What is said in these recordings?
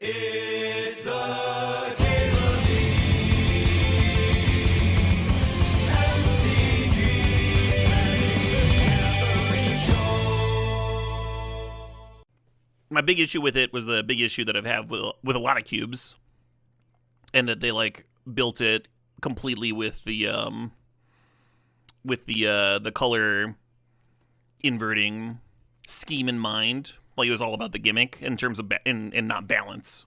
It's the Game of the MTG Show. My big issue with it was the big issue that I've had with a lot of cubes, and that they like built it completely with the color inverting scheme in mind. Like, it was all about the gimmick in terms of and not balance.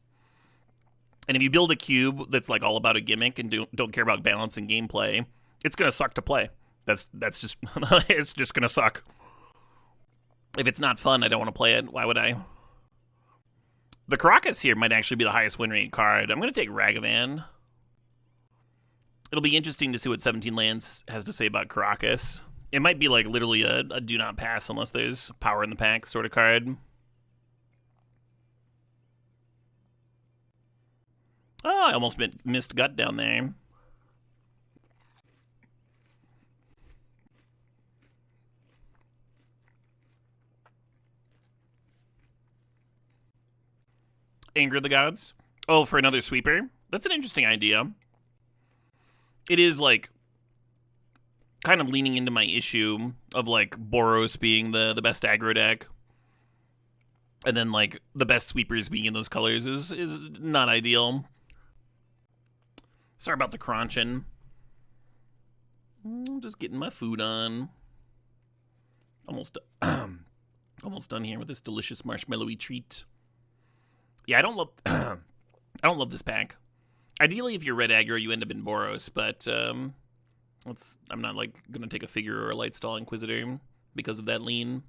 And if you build a cube that's like all about a gimmick and don't care about balance and gameplay, it's gonna suck to play. That's just it's just gonna suck. If it's not fun, I don't want to play it. Why would I? The Karakas here might actually be the highest win rate card. I'm gonna take Ragavan. It'll be interesting to see what 17 lands has to say about Karakas. It might be like literally a do not pass unless there's power in the pack sort of card. Oh, I almost missed Gut down there. Anger of the Gods. Oh, for another sweeper? That's an interesting idea. It is like kind of leaning into my issue of like Boros being the best aggro deck. And then like the best sweepers being in those colors is not ideal. Sorry about the crunching. Just getting my food on. Almost done here with this delicious marshmallowy treat. Yeah, I don't love this pack. Ideally, if you're red aggro, you end up in Boros, but I'm not like gonna take a figure or a Lightstall Inquisitor because of that lean.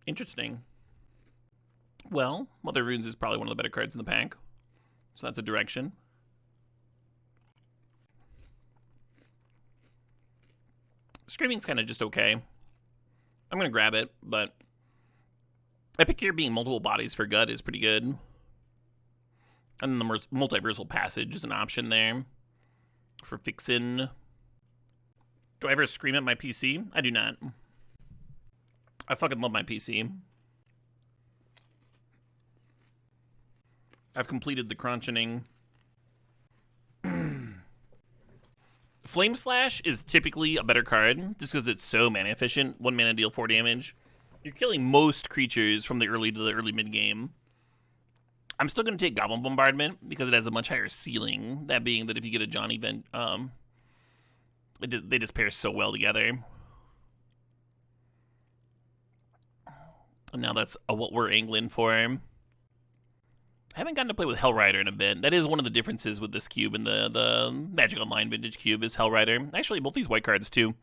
Interesting. Well, Mother Runes is probably one of the better cards in the pack, so that's a direction. Screaming's kind of just okay. I'm gonna grab it, but Epic here being multiple bodies for Gut is pretty good. And then the Multiversal Passage is an option there for fixin'. Do I ever scream at my PC? I do not. I fucking love my PC. I've completed the crunching. Flame Slash is typically a better card, just because it's so mana efficient. 1 mana, deal 4 damage. You're killing most creatures from the early to the early mid-game. I'm still going to take Goblin Bombardment, because it has a much higher ceiling. That being that if you get a Johnny event, they just pair so well together. And now that's what we're angling for. I haven't gotten to play with Hellrider in a bit. That is one of the differences with this cube and the Magic Online Vintage cube is Hellrider. Actually, both these white cards, too.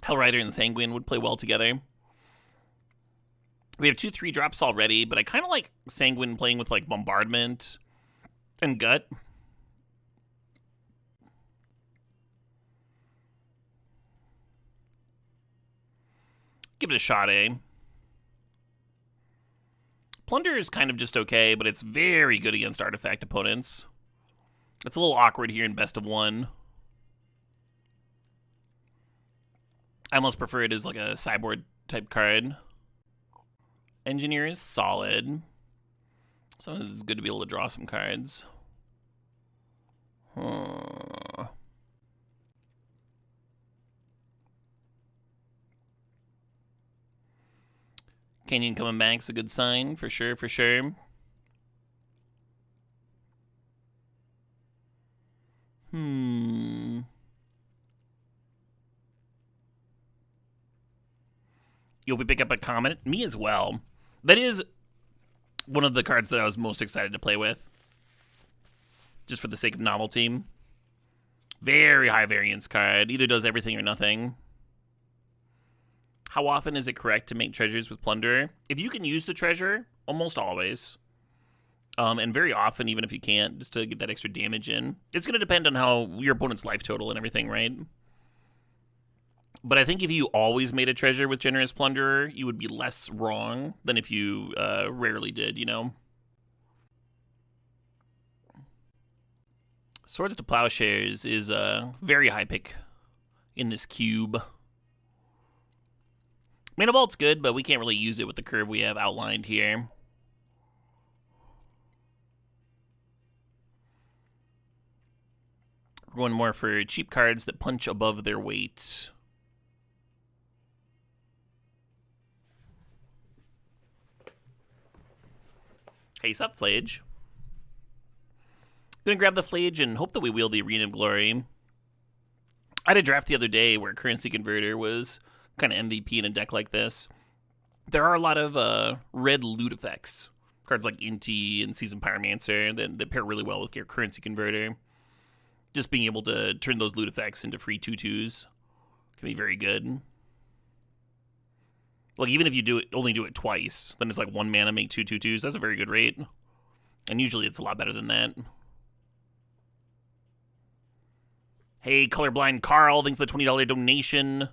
Hellrider and Sanguine would play well together. We have 2 3-drops already, but I kind of like Sanguine playing with, like, Bombardment and Gut. Give it a shot, eh? Plunder is kind of just okay, but it's very good against artifact opponents. It's a little awkward here in best of 1. I almost prefer it as like a sideboard type card. Engineer is solid. So it's good to be able to draw some cards. Canyon coming back's a good sign, for sure, for sure. You'll be pick up a Comet? Me as well. That is one of the cards that I was most excited to play with. Just for the sake of novelty. Very high variance card. Either does everything or nothing. How often is it correct to make treasures with Plunderer? If you can use the treasure, almost always. And very often, even if you can't, just to get that extra damage in. It's going to depend on how your opponent's life total and everything, right? But I think if you always made a treasure with Generous Plunderer, you would be less wrong than if you rarely did, you know? Swords to Plowshares is a very high pick in this cube. Mana Vault's good, but we can't really use it with the curve we have outlined here. We're going more for cheap cards that punch above their weight. Hey, sup, Phlage? Gonna grab the Phlage and hope that we wield the Arena of Glory. I had a draft the other day where Currency Converter was kind of MVP in a deck like this. There are a lot of red loot effects. Cards like Inti and Seasoned Pyromancer that pair really well with your Currency Converter. Just being able to turn those loot effects into free 2/2s can be very good. Like, even if you only do it twice, then it's like 1 mana, make 2 2/2s. That's a very good rate. And usually it's a lot better than that. Hey, Colorblind Carl, thanks for the $20 donation.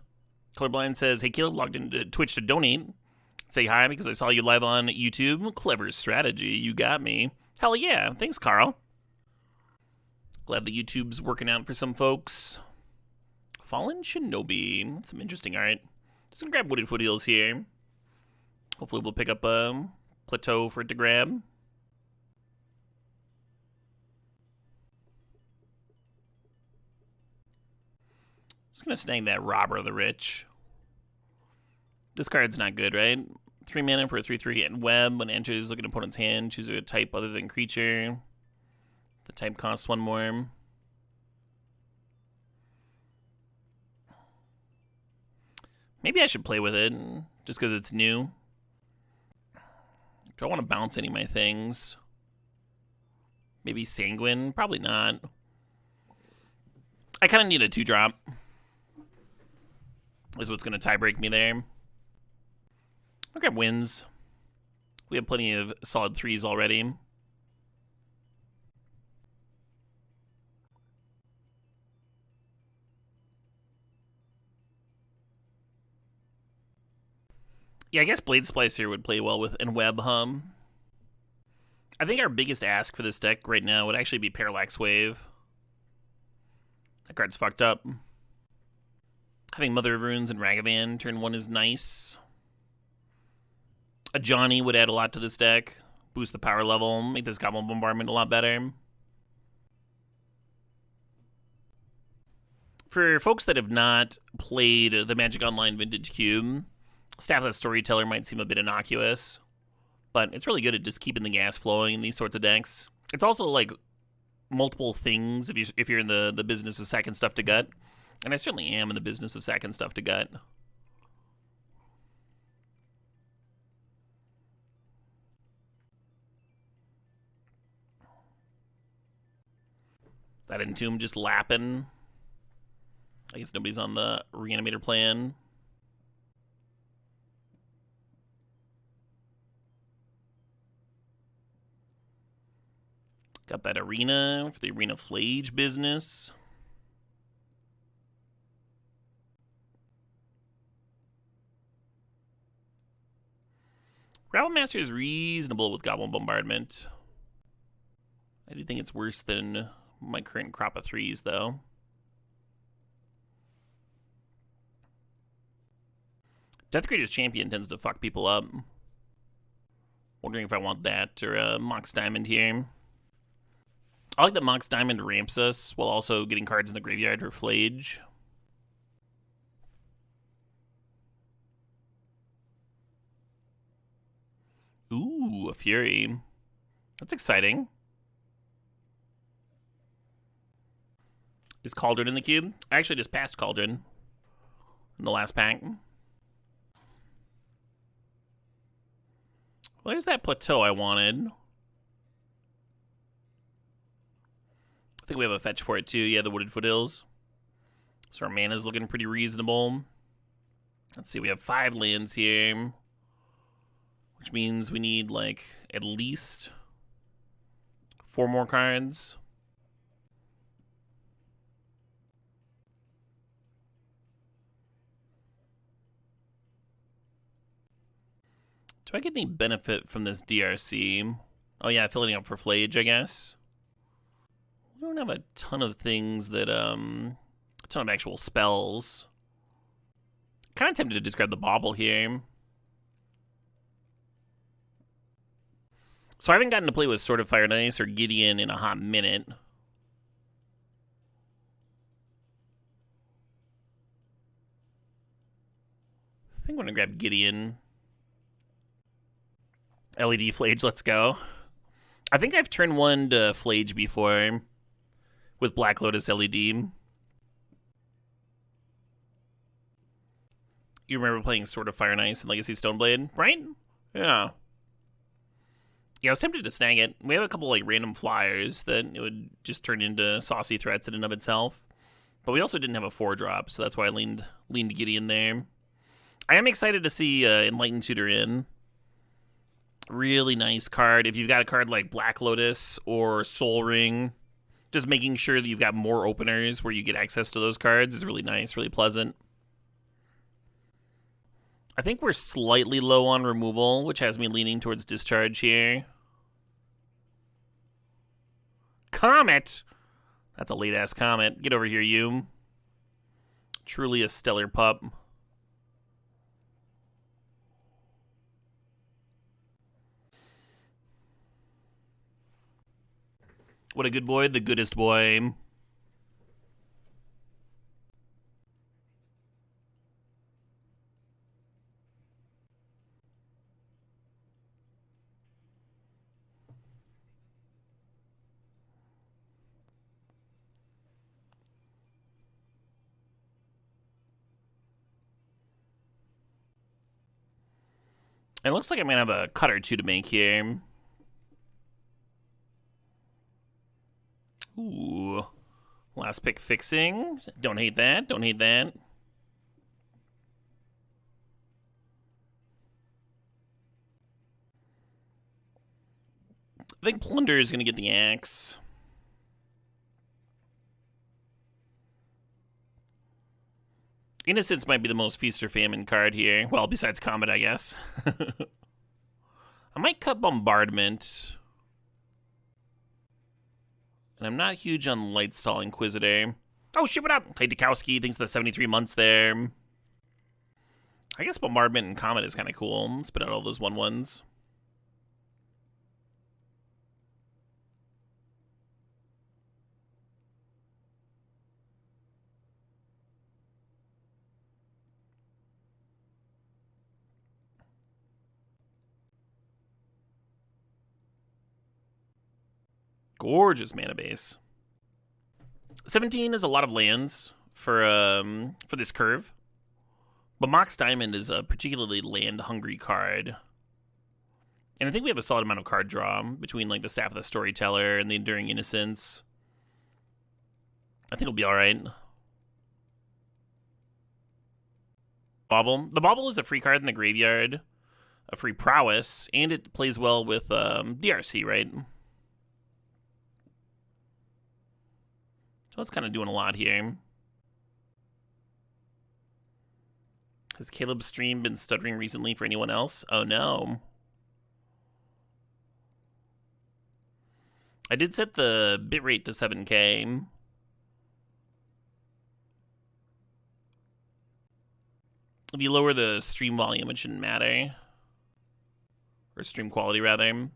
Colorblind says, hey, Caleb, logged into Twitch to donate. Say hi because I saw you live on YouTube. Clever strategy. You got me. Hell yeah. Thanks, Carl. Glad the YouTube's working out for some folks. Fallen Shinobi. That's some interesting art. Just gonna grab Wooded Foothills here. Hopefully we'll pick up a Plateau for it to grab. Just gonna snag that Robber of the Rich. This card's not good, right? 3 mana for a 3/3 and web. When it enters, look at an opponent's hand. Choose a type other than creature. The type costs 1 more. Maybe I should play with it, just because it's new. Do I want to bounce any of my things? Maybe Sanguine? Probably not. I kind of need a 2-drop. Is what's going to tie-break me there. I'll grab wins. We have plenty of solid 3s already. Yeah, I guess Blade Splicer would play well with and Web Hum. I think our biggest ask for this deck right now would actually be Parallax Wave. That card's fucked up. Having Mother of Runes and Ragavan turn 1 is nice. A Johnny would add a lot to this deck. Boost the power level, make this Goblin Bombardment a lot better. For folks that have not played the Magic Online Vintage Cube, Staff of the Storyteller might seem a bit innocuous, but it's really good at just keeping the gas flowing in these sorts of decks. It's also like multiple things if you're in the business of sacking stuff to gut, and I certainly am in the business of sacking stuff to gut. That Entomb just lapping. I guess nobody's on the Reanimator plan. Got that Arena for the Arena Phlage business. Rabblemaster is reasonable with Goblin Bombardment. I do think it's worse than my current crop of 3s, though. Death Creature's Champion tends to fuck people up. Wondering if I want that or a Mox Diamond here. I like that Mox Diamond ramps us while also getting cards in the graveyard for Phlage. Ooh, a Fury. That's exciting. Is Cauldron in the cube? I actually just passed Cauldron in the last pack. Well, there's that Plateau I wanted. I think we have a fetch for it too. Yeah, the Wooded Foothills. So our mana's looking pretty reasonable. Let's see, we have 5 lands here, which means we need like at least 4 more cards. Do I get any benefit from this DRC? Oh yeah, filling up for Phlage, I guess. We don't have a ton of things that, a ton of actual spells. Kind of tempted to discard the Bauble here. So I haven't gotten to play with Sword of Fire and Ice or Gideon in a hot minute. I think I'm going to grab Gideon. LED Phlage, let's go. I think I've turned one to Phlage before with Black Lotus LED. You remember playing Sword of Fire and Ice and Legacy Stoneblade, right? Yeah. Yeah, I was tempted to snag it. We have a couple like random flyers that it would just turn into saucy threats in and of itself. But we also didn't have a 4-drop, so that's why I leaned Gideon there. I am excited to see Enlightened Tutor in. Really nice card. If you've got a card like Black Lotus or Soul Ring, just making sure that you've got more openers where you get access to those cards is really nice, really pleasant. I think we're slightly low on removal, which has me leaning towards Discharge here. Comet! That's a late-ass Comet. Get over here, you. Truly a stellar pup. What a good boy, the goodest boy. It looks like I'm going to have a cut or two to make here. Ooh. Last pick fixing. Don't hate that. Don't hate that. I think Plunder is going to get the axe. Innocence might be the most feast or famine card here. Well, besides Comet, I guess. I might cut Bombardment. And I'm not huge on Lightstall Inquisitor. Oh, ship it up! Hey, Dukowski, thanks for the 73 months there. I guess Bombardment and Comet is kind of cool. Spit out all those 1/1s. Gorgeous mana base. 17 is a lot of lands for this curve. But Mox Diamond is a particularly land-hungry card. And I think we have a solid amount of card draw between like the Staff of the Storyteller and the Enduring Innocence. I think it'll be alright. Bauble. The Bauble is a free card in the graveyard. A free prowess. And it plays well with DRC, right? So it's kind of doing a lot here. Has Caleb's stream been stuttering recently for anyone else? Oh no. I did set the bitrate to 7K. If you lower the stream volume, it shouldn't matter. Or stream quality, rather.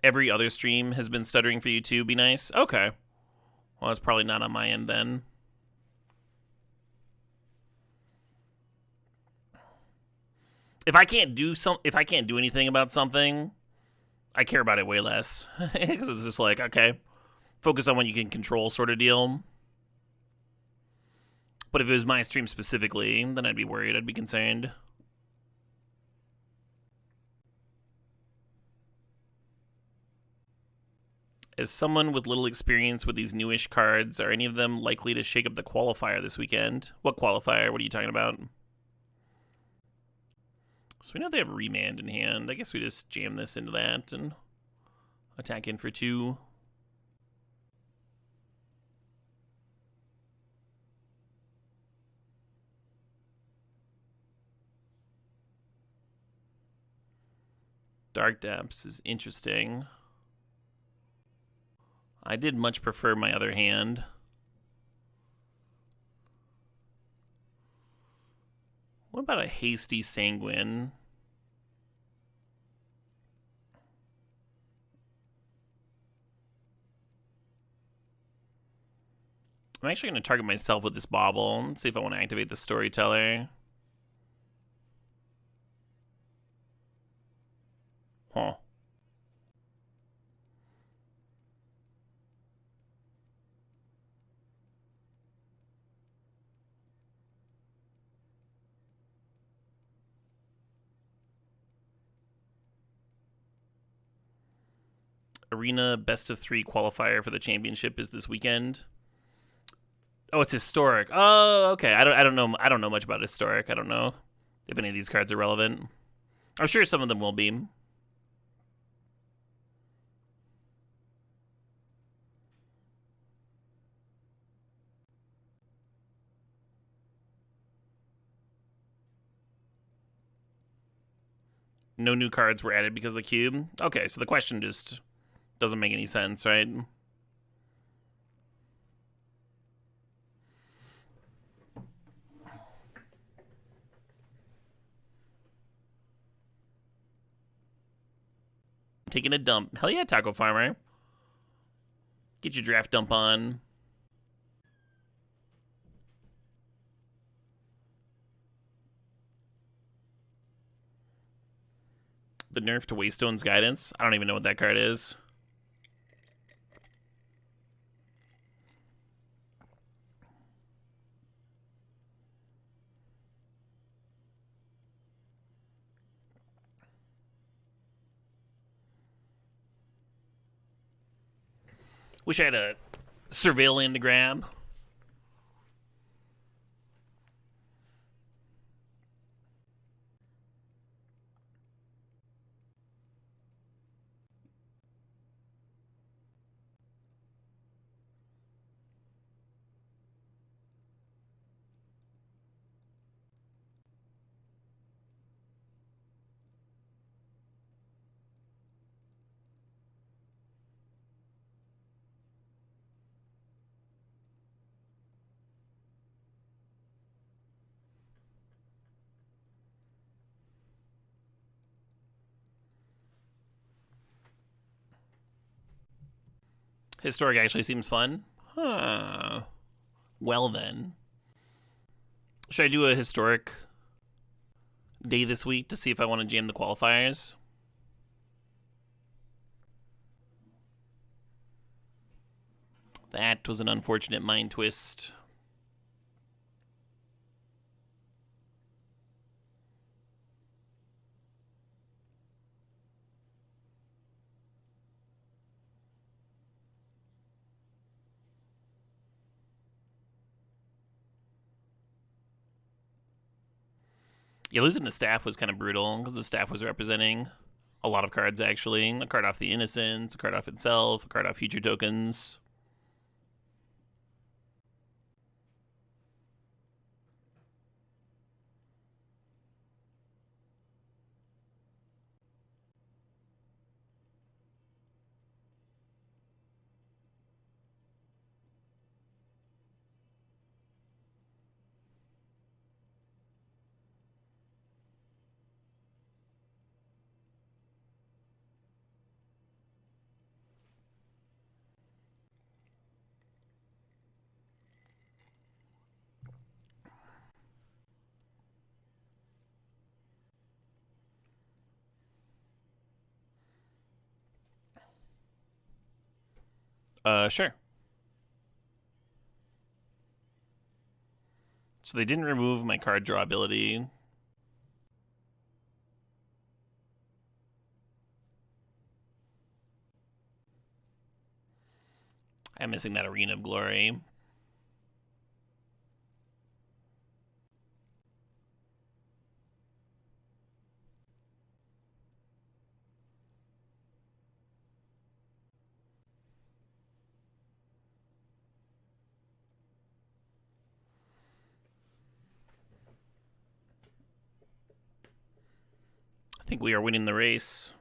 Every other stream has been stuttering for you too, be nice? Okay. Well, it's probably not on my end then. If I can't do anything about something, I care about it way less. Because it's just like, okay, focus on what you can control sort of deal. But if it was my stream specifically, then I'd be worried, I'd be concerned. As someone with little experience with these newish cards, are any of them likely to shake up the qualifier this weekend? What qualifier? What are you talking about? So we know they have Remand in hand. I guess we just jam this into that and attack in for 2. Dark Depths is interesting. I did much prefer my other hand. What about a hasty Sanguine? I'm actually going to target myself with this Bauble and see if I want to activate the Storyteller. Huh. Arena best of 3 qualifier for the championship is this weekend. Oh, it's historic. Oh, okay. I don't know much about historic. I don't know if any of these cards are relevant. I'm sure some of them will be. No new cards were added because of the cube. Okay, so the question just doesn't make any sense, right? Taking a dump. Hell yeah, Taco Farmer. Get your draft dump on. The nerf to Waystone's Guidance. I don't even know what that card is. Wish I had a Surveil Land to grab. Historic actually seems fun. Huh. Well then. Should I do a historic day this week to see if I want to jam the qualifiers? That was an unfortunate mind twist. Yeah, losing the staff was kind of brutal because the staff was representing a lot of cards, actually. A card off the Innocence, a card off itself, a card off future tokens. Sure. So they didn't remove my card draw ability. I'm missing that Arena of Glory. I think we are winning the race.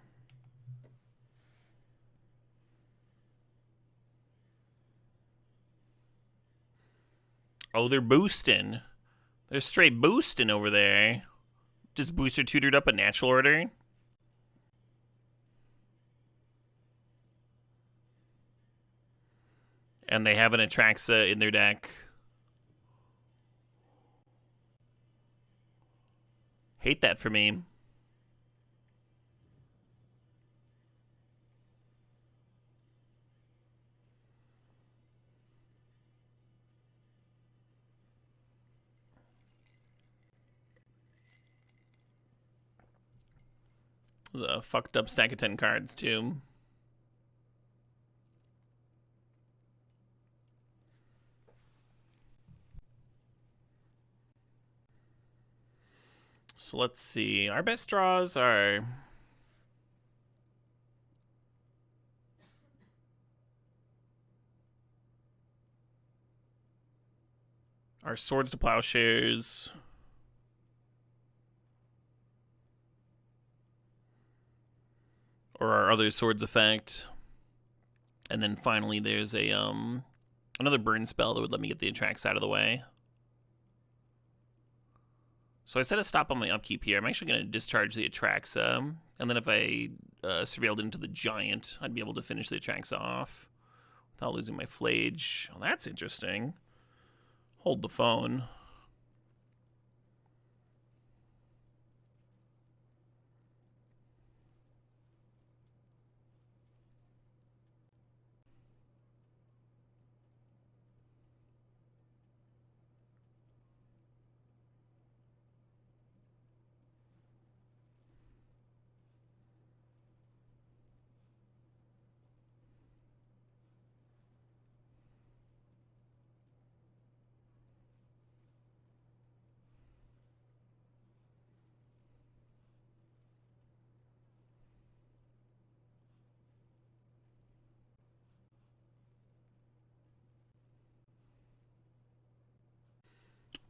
Oh, they're boosting. They're straight boosting over there. Just booster tutored up a natural order. And they have an Atraxa in their deck. Hate that for me. The fucked up stack of 10 cards, too. So let's see. Our best draws are... our Swords to Plowshares. Or our other Swords effect. And then finally there's a another burn spell that would let me get the Atrax out of the way. So I set a stop on my upkeep here. I'm actually going to discharge the Atraxa. And then if I surveilled into the Giant, I'd be able to finish the Atraxa off without losing my Phlage. Oh, that's interesting. Hold the phone.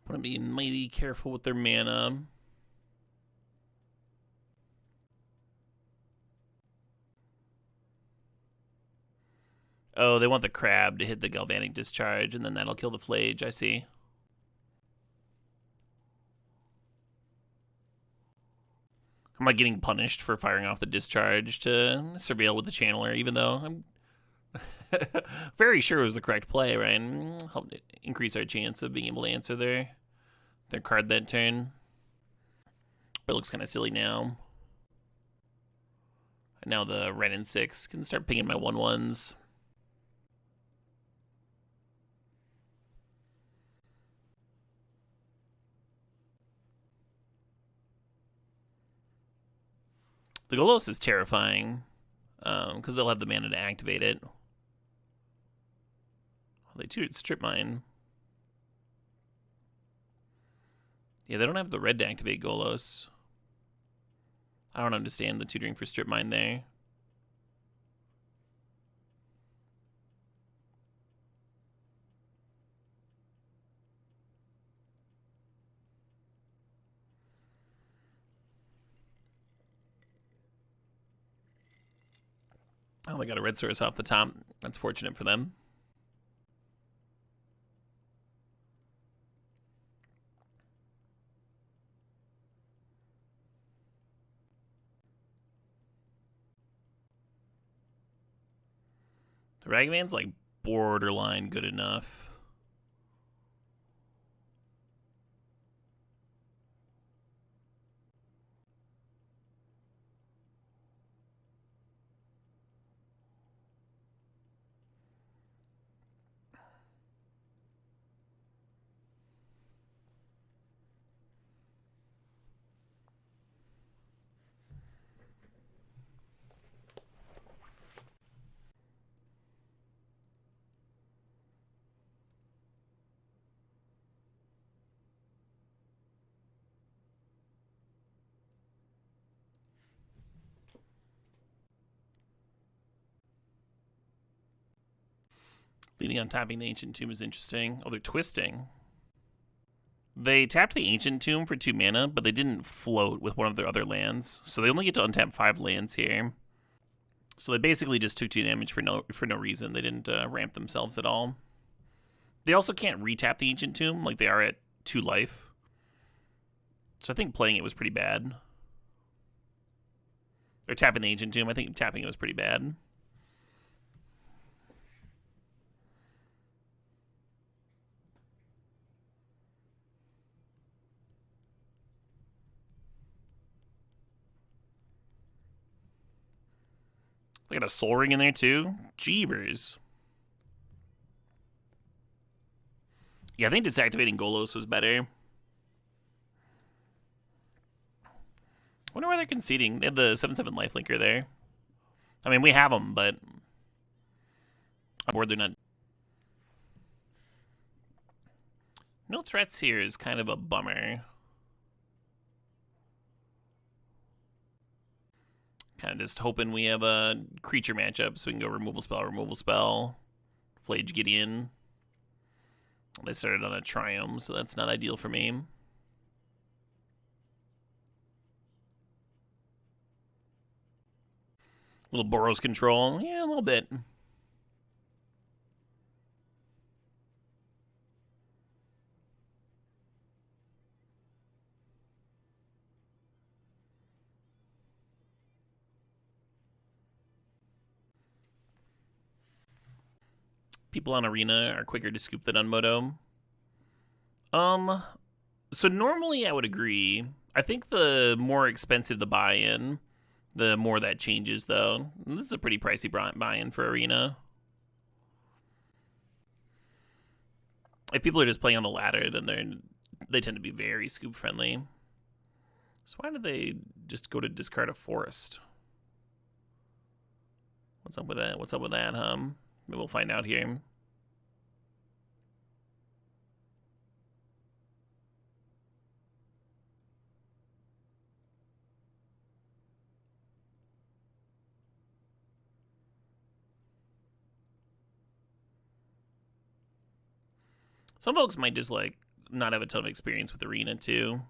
Want to be mighty careful with their mana. Oh, they want the crab to hit the Galvanic Discharge, and then that'll kill the Phlage, I see. Am I getting punished for firing off the Discharge to surveil with the Channeler, even though I'm very sure it was the correct play, right? And help increase our chance of being able to answer their card that turn. But it looks kind of silly now. And now the red and 6 can start pinging my 1/1s. The Golos is terrifying, because they'll have the mana to activate it. Oh, they tutored Strip Mine. Yeah, they don't have the red to activate Golos. I don't understand the tutoring for Strip Mine there. Oh, they got a red source off the top. That's fortunate for them. The Ragavan's like borderline good enough. Leading on tapping the Ancient Tomb is interesting. Oh, they're twisting. They tapped the Ancient Tomb for 2 mana, but they didn't float with one of their other lands. So they only get to untap 5 lands here. So they basically just took 2 damage for no reason. They didn't ramp themselves at all. They also can't retap the Ancient Tomb, like they are at 2 life. So I think playing it was pretty bad. Or tapping the Ancient Tomb, I think tapping it was pretty bad. They got a Soul Ring in there too? Jeebers. Yeah, I think disactivating Golos was better. I wonder why they're conceding. They have the 7/7 lifelinker there. I mean, we have them, but on board they're not. No threats here is kind of a bummer. Kind of just hoping we have a creature matchup so we can go removal spell. Phlage Gideon. They started on a Triumph, so that's not ideal for me. Little Boros control. Yeah, a little bit. People on Arena are quicker to scoop than on Moto. So normally I would agree. I think the more expensive the buy-in, the more that changes, though. This is a pretty pricey buy-in for Arena. If people are just playing on the ladder, then they tend to be very scoop-friendly. So why did they just go to discard a forest? What's up with that? What's up with that, huh? Maybe we'll find out here. Some folks might just, like, not have a ton of experience with Arena, too.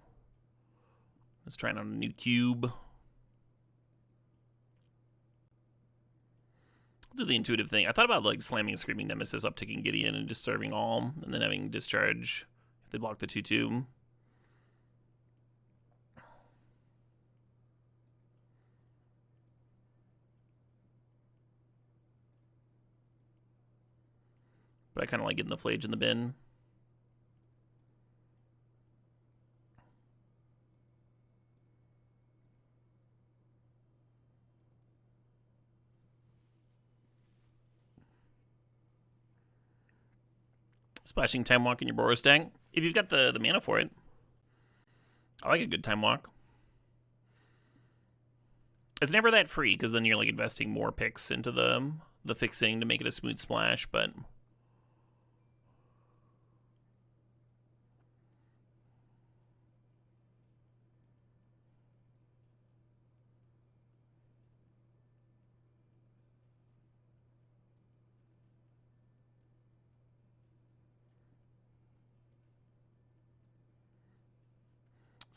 Let's try it on a new cube. I'll do the intuitive thing. I thought about, like, slamming Screaming Nemesis, upticking Gideon, and just serving all, and then having Discharge if they block the 2/2. But I kind of like getting the Phlage in the bin. Splashing Time Walk in your Boros deck. If you've got the mana for it. I like a good Time Walk. It's never that free, because then you're like investing more picks into the fixing to make it a smooth splash, but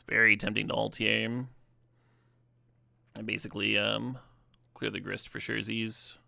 very tempting to alt here. And basically clear the grist for Scherzies.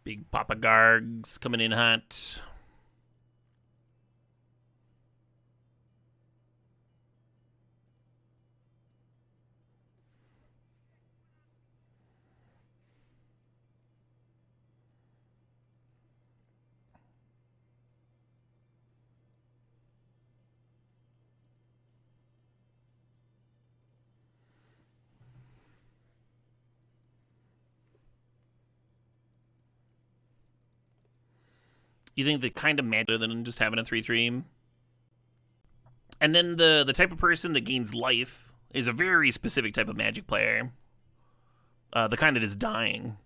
Big Papa Gargs coming in hot. You think the kind of magic than just having a 3/3. And then the type of person that gains life is a very specific type of Magic player. The kind that is dying.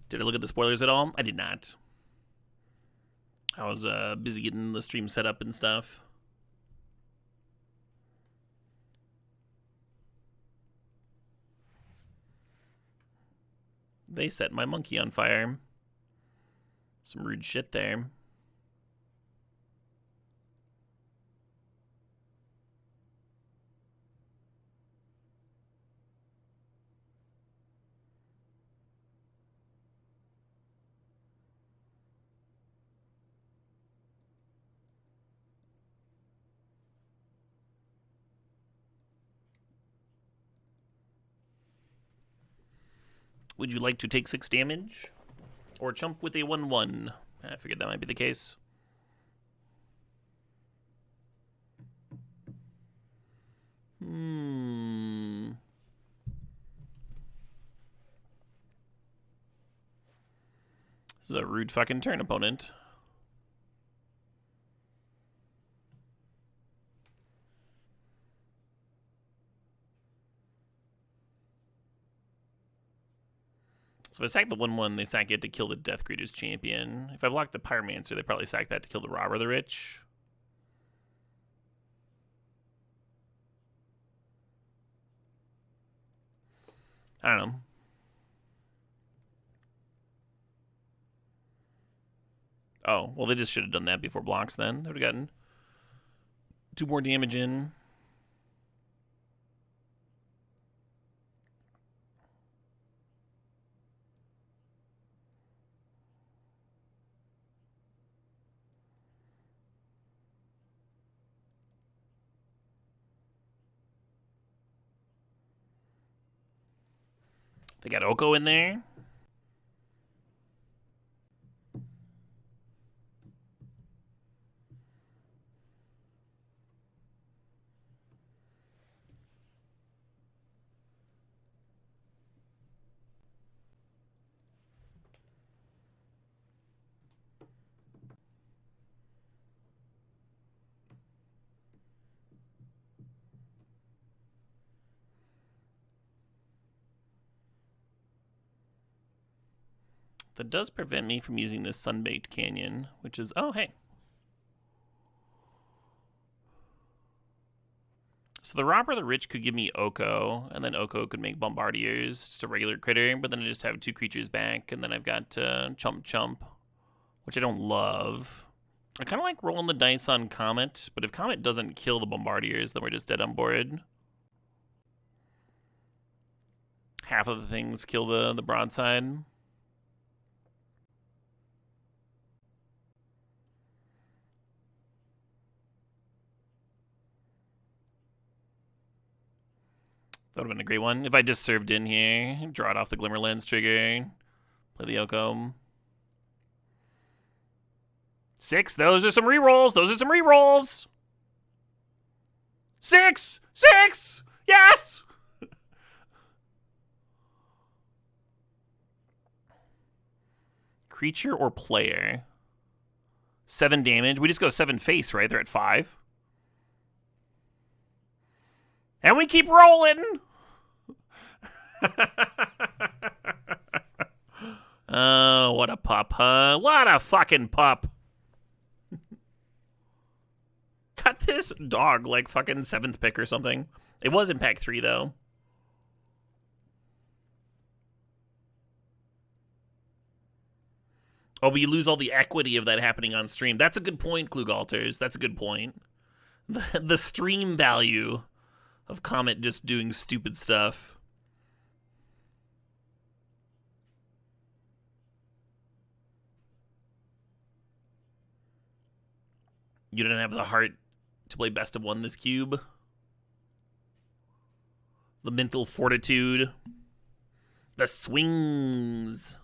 Did I look at the spoilers at all? I did not. I was busy getting the stream set up and stuff. They set my monkey on fire. Some rude shit there. Would you like to take 6 damage? Or chump with a 1/1? I figured that might be the case. This is a rude fucking turn, opponent. So if I sack the 1/1, they sack it to kill the Death Greeter's champion. If I block the Pyromancer, they probably sack that to kill the Robber the Rich. I don't know. Oh, well, they just should have done that before blocks then. They would have gotten 2 more damage in. They got Oko in there. That does prevent me from using this Sunbaked Canyon, which is... Oh, hey. So the Robber the Rich could give me Oko, and then Oko could make Bombardiers, just a regular critter, but then I just have 2 creatures back, and then I've got Chump Chump, which I don't love. I kind of like rolling the dice on Comet, but if Comet doesn't kill the Bombardiers, then we're just dead on board. Half of the things kill the broadside. That would have been a great one. If I just served in here, draw it off the Glimmer Lens trigger, play the Oko. 6, those are some rerolls. Those are some rerolls. 6! 6! Yes! Creature or player? 7 damage. We just go 7 face, right? They're at 5. And we keep rolling! Oh, what a pup, huh? What a fucking pup. Got this dog like fucking 7th pick or something. It was in pack 3, though. Oh, but you lose all the equity of that happening on stream. That's a good point, Klugalters. That's a good point. The stream value of Comet just doing stupid stuff. You didn't have the heart to play best of 1 this cube. The mental fortitude. The swings.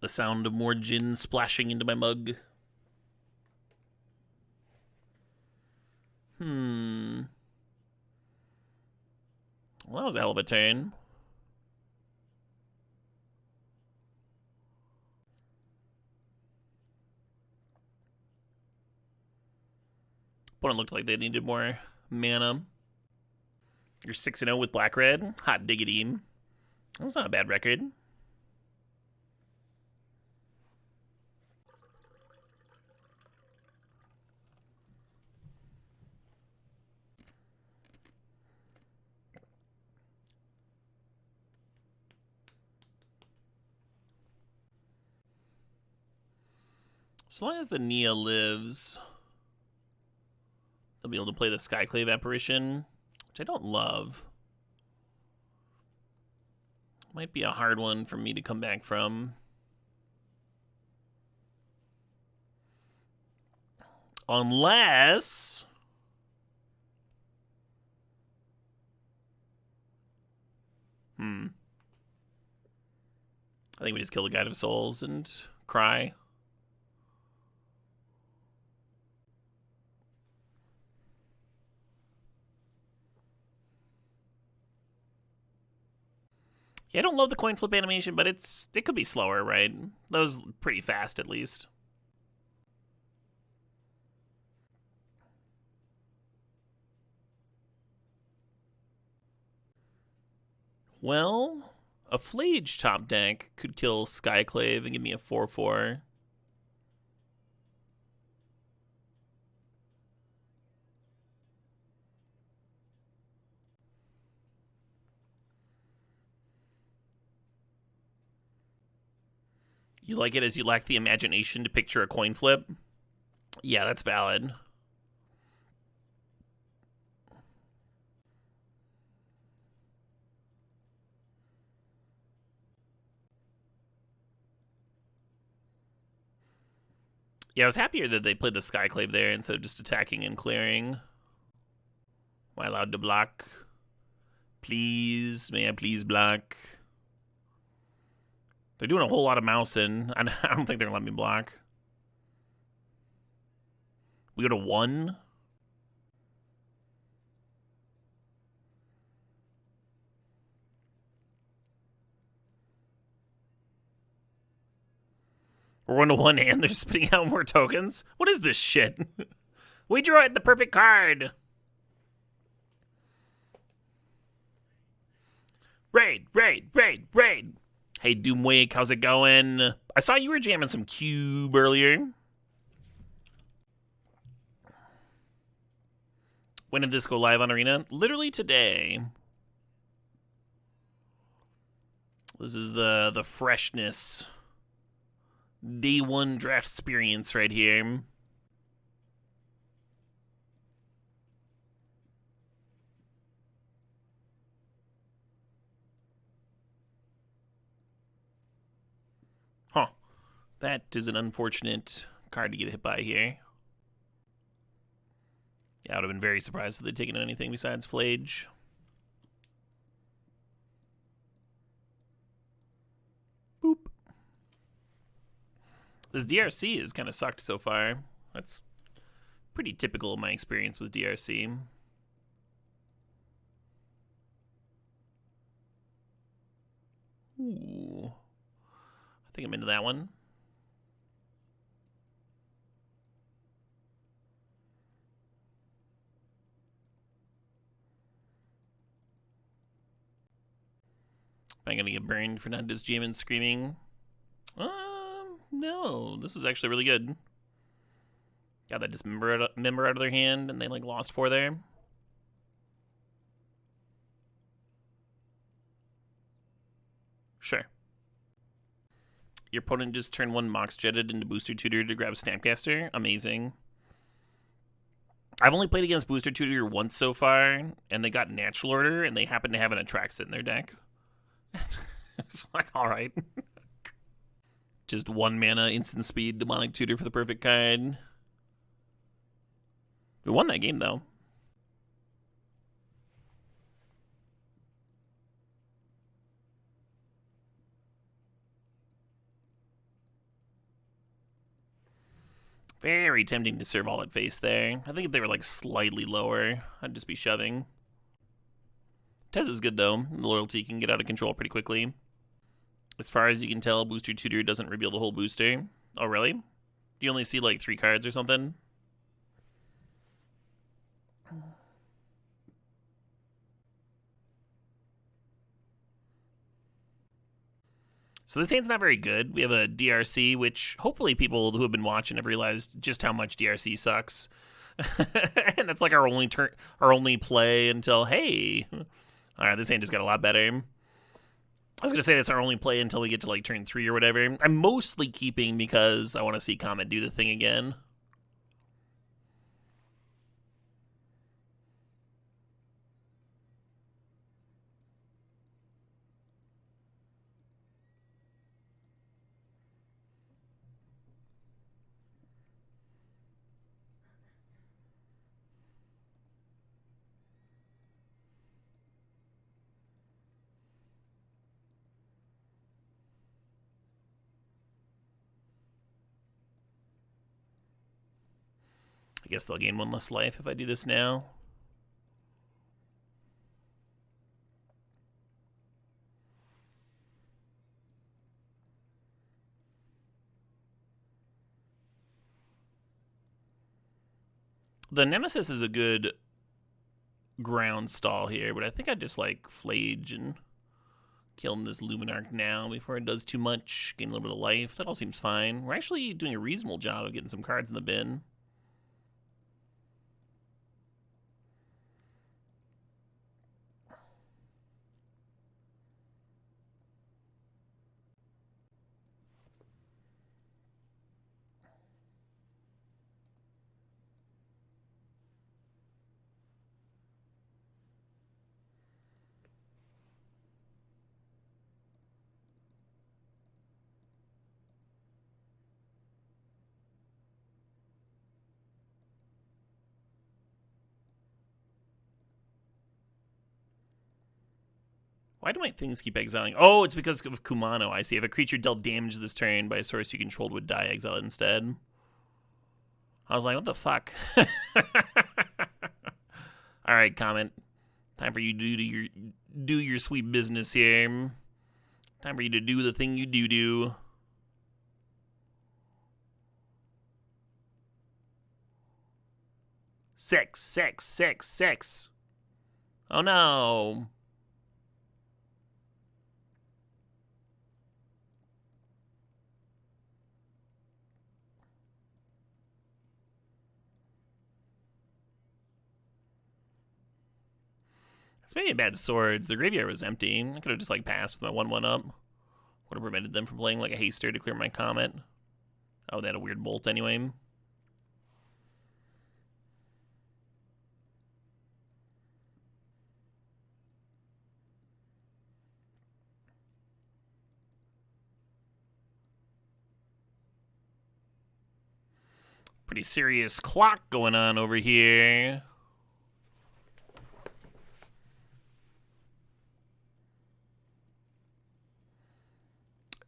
The sound of more gin splashing into my mug. Well, that was a hell of a turn. Opponent looked like they needed more mana. You're 6-0 with black-red. Hot diggity. That's not a bad record. As long as the Nia lives, they'll be able to play the Skyclave Apparition, which I don't love. Might be a hard one for me to come back from. Unless... I think we just kill the Guide of Souls and cry. Yeah, I don't love the coin flip animation, but it could be slower, right? That was pretty fast, at least. Well, a Phlage top deck could kill Skyclave and give me a 4/4. You like it as you lack the imagination to picture a coin flip? Yeah, that's valid. Yeah, I was happier that they played the Skyclave there instead of just attacking and clearing. Am I allowed to block? Please, may I please block? They're doing a whole lot of mousing. I don't think they're gonna let me block. We go to 1. We're going to 1 and they're spitting out more tokens? What is this shit? We drew it the perfect card. Raid, raid, raid, raid. Hey, Doomwake, how's it going? I saw you were jamming some Cube earlier. When did this go live on Arena? Literally today. This is the freshness. Day 1 draft experience right here. Huh. That is an unfortunate card to get hit by here. Yeah, I would have been very surprised if they'd taken anything besides Phlage. Boop. This DRC has kind of sucked so far. That's pretty typical of my experience with DRC. Ooh. I think I'm into that one. Am I gonna get burned for not just jamming Screaming? No. This is actually really good. Got that dismember out of their hand, and they like lost 4 there. Sure. Your opponent just turned 1 Mox Jetted into Booster Tutor to grab Snapcaster. Amazing. I've only played against Booster Tutor once so far, and they got Natural Order, and they happen to have an Atraxit in their deck. It's like, alright. Just 1 mana, instant speed, Demonic Tutor for the perfect card. We won that game, though. Very tempting to serve all at face there. I think if they were like slightly lower, I'd just be shoving. Tez is good though. The loyalty can get out of control pretty quickly. As far as you can tell, Booster Tutor doesn't reveal the whole booster. Oh really? Do you only see like 3 cards or something? So this hand's not very good. We have a DRC, which hopefully people who have been watching have realized just how much DRC sucks. And that's like our only turn, our only play until, hey. All right, this hand just got a lot better. I was going to say that's our only play until we get to like turn 3 or whatever. I'm mostly keeping because I want to see Comet do the thing again. I guess they'll gain 1 less life if I do this now. The Nemesis is a good ground stall here, but I think I'd just like Phlage and killing this Luminarch now before it does too much. Gain a little bit of life. That all seems fine. We're actually doing a reasonable job of getting some cards in the bin. Why do my things keep exiling? Oh, it's because of Kumano. I see. If a creature dealt damage this turn by a source you controlled would die exiled instead. I was like, what the fuck? All right, Comet. Time for you to do your sweet business here. Time for you to do the thing you do. Six. Oh no. It's maybe bad swords. The graveyard was empty. I could have just like passed with my 1/1 up. Would have prevented them from playing like a haster to clear my Comet. Oh, they had a weird bolt anyway. Pretty serious clock going on over here.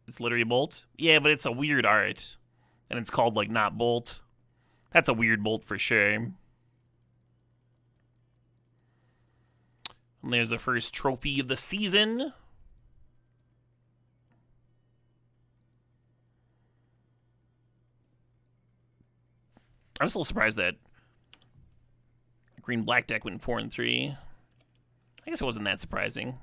It's literally Bolt? Yeah, but it's a weird art. And it's called, like, not Bolt. That's a weird Bolt for sure. And there's the first trophy of the season. I'm still surprised that green-black deck went 4-3. I guess it wasn't that surprising.